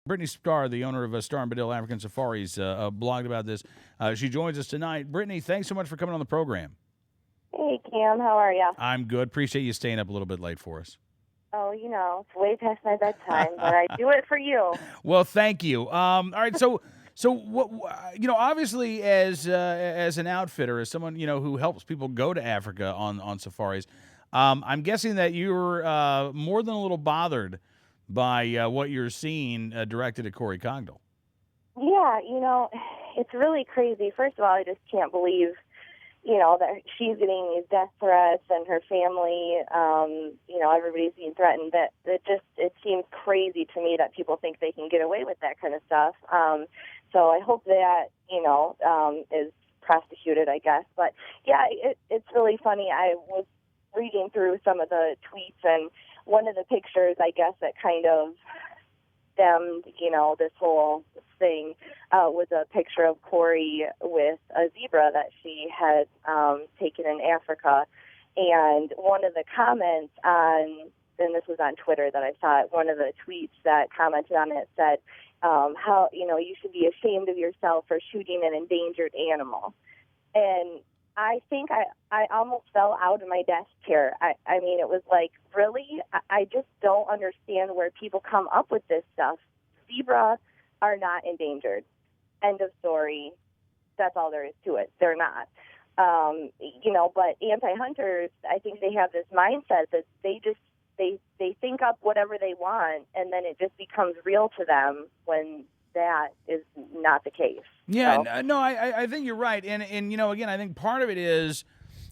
Brittany Starr, the owner of Star and Badil African Safaris, blogged about this. She joins us tonight. Brittany, thanks so much for coming on the program. Hey, Cam, how are you? I'm good. Appreciate you staying up a little bit late for us. Oh, it's way past my bedtime, but I do it for you. Well, thank you. All right, so what obviously as an outfitter, as someone who helps people go to Africa on safaris, I'm guessing that you're more than a little bothered by what you're seeing directed at Corey Cogdell. Yeah, it's really crazy. First of all, I just can't believe, that she's getting these death threats and her family, everybody's being threatened. It seems crazy to me that people think they can get away with that kind of stuff. So I hope that, is prosecuted, I guess. But yeah, it's really funny. I was reading through some of the tweets, and one of the pictures, I guess, that kind of stemmed, this whole thing was a picture of Corey with a zebra that she had taken in Africa. And one of the comments and this was on Twitter that I saw it, one of the tweets that commented on it said, how, you should be ashamed of yourself for shooting an endangered animal. And I think I almost fell out of my desk chair. I mean, it was like, really? I just don't understand where people come up with this stuff. Zebra are not endangered. End of story. That's all there is to it. They're not. But anti-hunters, I think they have this mindset that they think up whatever they want, and then it just becomes real to them when that is not the case. Yeah, So. no, I think you're right. And again, I think part of it is,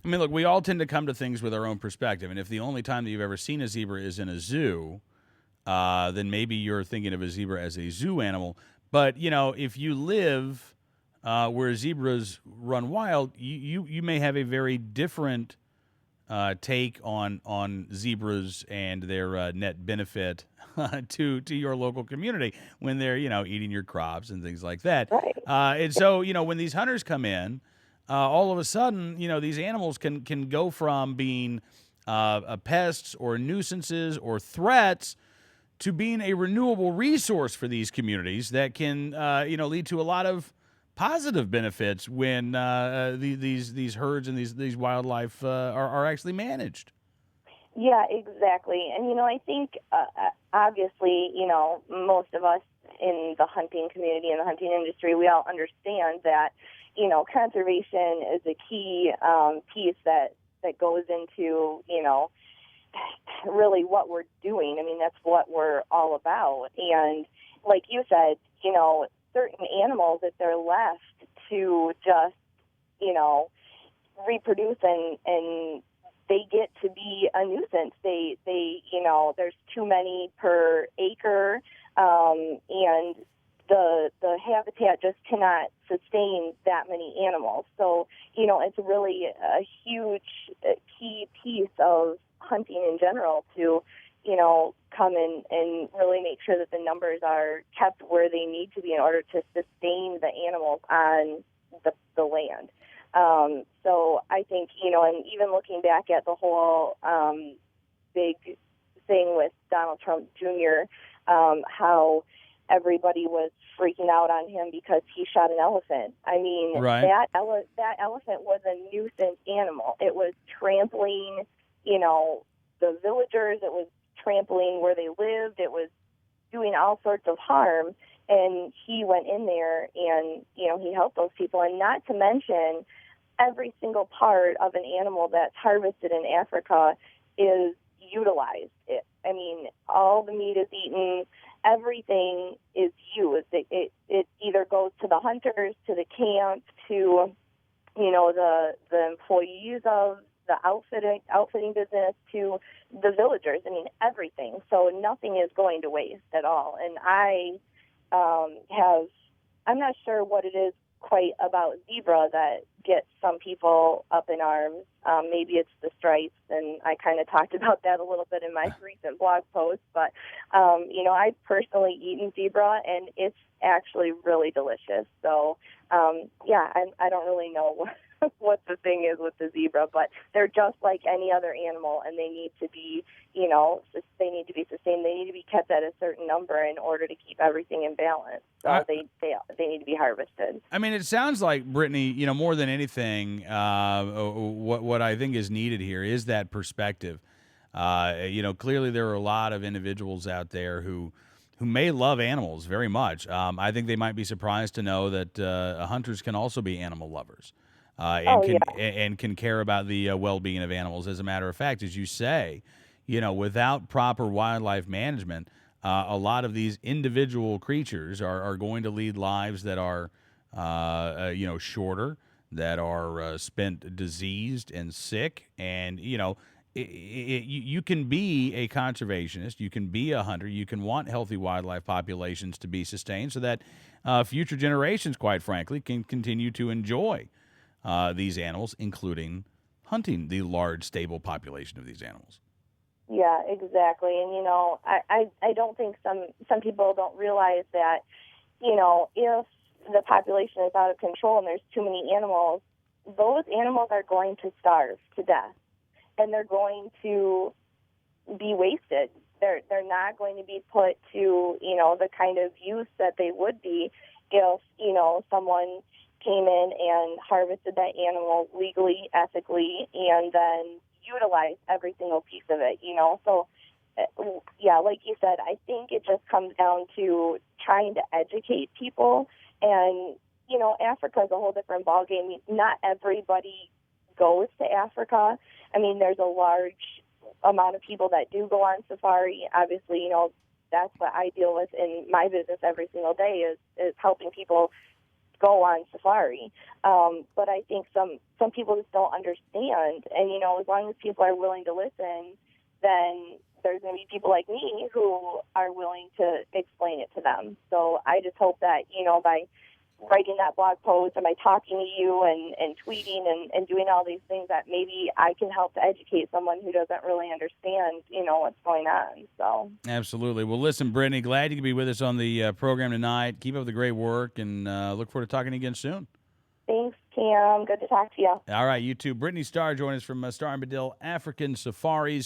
I mean, look, we all tend to come to things with our own perspective. And if the only time that you've ever seen a zebra is in a zoo, then maybe you're thinking of a zebra as a zoo animal. But, if you live where zebras run wild, you may have a very different take on zebras and their net benefit to your local community when they're eating your crops and things like that. Right. And so when these hunters come in, all of a sudden these animals can go from being pests or nuisances or threats to being a renewable resource for these communities that can lead to a lot of positive benefits when these herds and these wildlife are actually managed. Yeah, exactly. And, I think, obviously, most of us in the hunting community and the hunting industry, we all understand that, conservation is a key piece that goes into, really what we're doing. I mean, that's what we're all about. And like you said, certain animals, if they're left to just, reproduce and they get to be a nuisance. They there's too many per acre, and the habitat just cannot sustain that many animals. So, it's really a huge key piece of hunting in general to, come in and really make sure that the numbers are kept where they need to be in order to sustain the animals on the land. So I think, and even looking back at the whole big thing with Donald Trump Jr., how everybody was freaking out on him because he shot an elephant. I mean, Right. that elephant was a nuisance animal. It was trampling, the villagers. It was trampling where they lived. It was doing all sorts of harm. And he went in there and, he helped those people. And not to mention, every single part of an animal that's harvested in Africa is utilized. I mean, all the meat is eaten. Everything is used. It either goes to the hunters, to the camp, to, the employees of the outfitting business, to the villagers. I mean, everything. So nothing is going to waste at all. And I'm not sure what it is quite about zebra that gets some people up in arms. Maybe it's the stripes, and I kind of talked about that a little bit in my recent blog post. But, I've personally eaten zebra, and it's actually really delicious. So, I don't really know what the thing is with the zebra, but they're just like any other animal, and they need to be, you know, they need to be sustained. They need to be kept at a certain number in order to keep everything in balance. So they need to be harvested. I mean, it sounds like, Brittany, you know, more than anything, what I think is needed here is that perspective. You know, clearly there are a lot of individuals out there who may love animals very much. I think they might be surprised to know that hunters can also be animal lovers, Oh yeah, and can care about the well-being of animals. As a matter of fact, as you say, you know, without proper wildlife management, a lot of these individual creatures are going to lead lives that are, you know, shorter, that are spent diseased and sick, and you know, you can be a conservationist, you can be a hunter, you can want healthy wildlife populations to be sustained so that future generations, quite frankly, can continue to enjoy these animals, including hunting the large, stable population of these animals. yeah, exactly. And you know, I don't think some people don't realize that, you know, if the population is out of control and there's too many animals, those animals are going to starve to death, and they're going to be wasted. They're not going to be put to, you know, the kind of use that they would be if, you know, someone came in and harvested that animal legally, ethically, and then utilized every single piece of it, you know. So yeah, like you said, I think it just comes down to trying to educate people. And you know, Africa is a whole different ballgame. Not everybody goes to Africa. I mean, there's a large amount of people that do go on safari. Obviously, you know, that's what I deal with in my business every single day is helping people go on safari. But I think some people just don't understand. And, you know, as long as people are willing to listen, then there's going to be people like me who are willing to explain it to them. So I just hope that, you know, by writing that blog post and by talking to you and tweeting and doing all these things, that maybe I can help to educate someone who doesn't really understand, you know, what's going on. So Absolutely. Well, listen, Brittany, glad you could be with us on the program tonight. Keep up the great work, and look forward to talking again soon. thanks, Cam. Good to talk to you. All right, you too. Brittany Starr joining us from Star and Bedell African Safaris.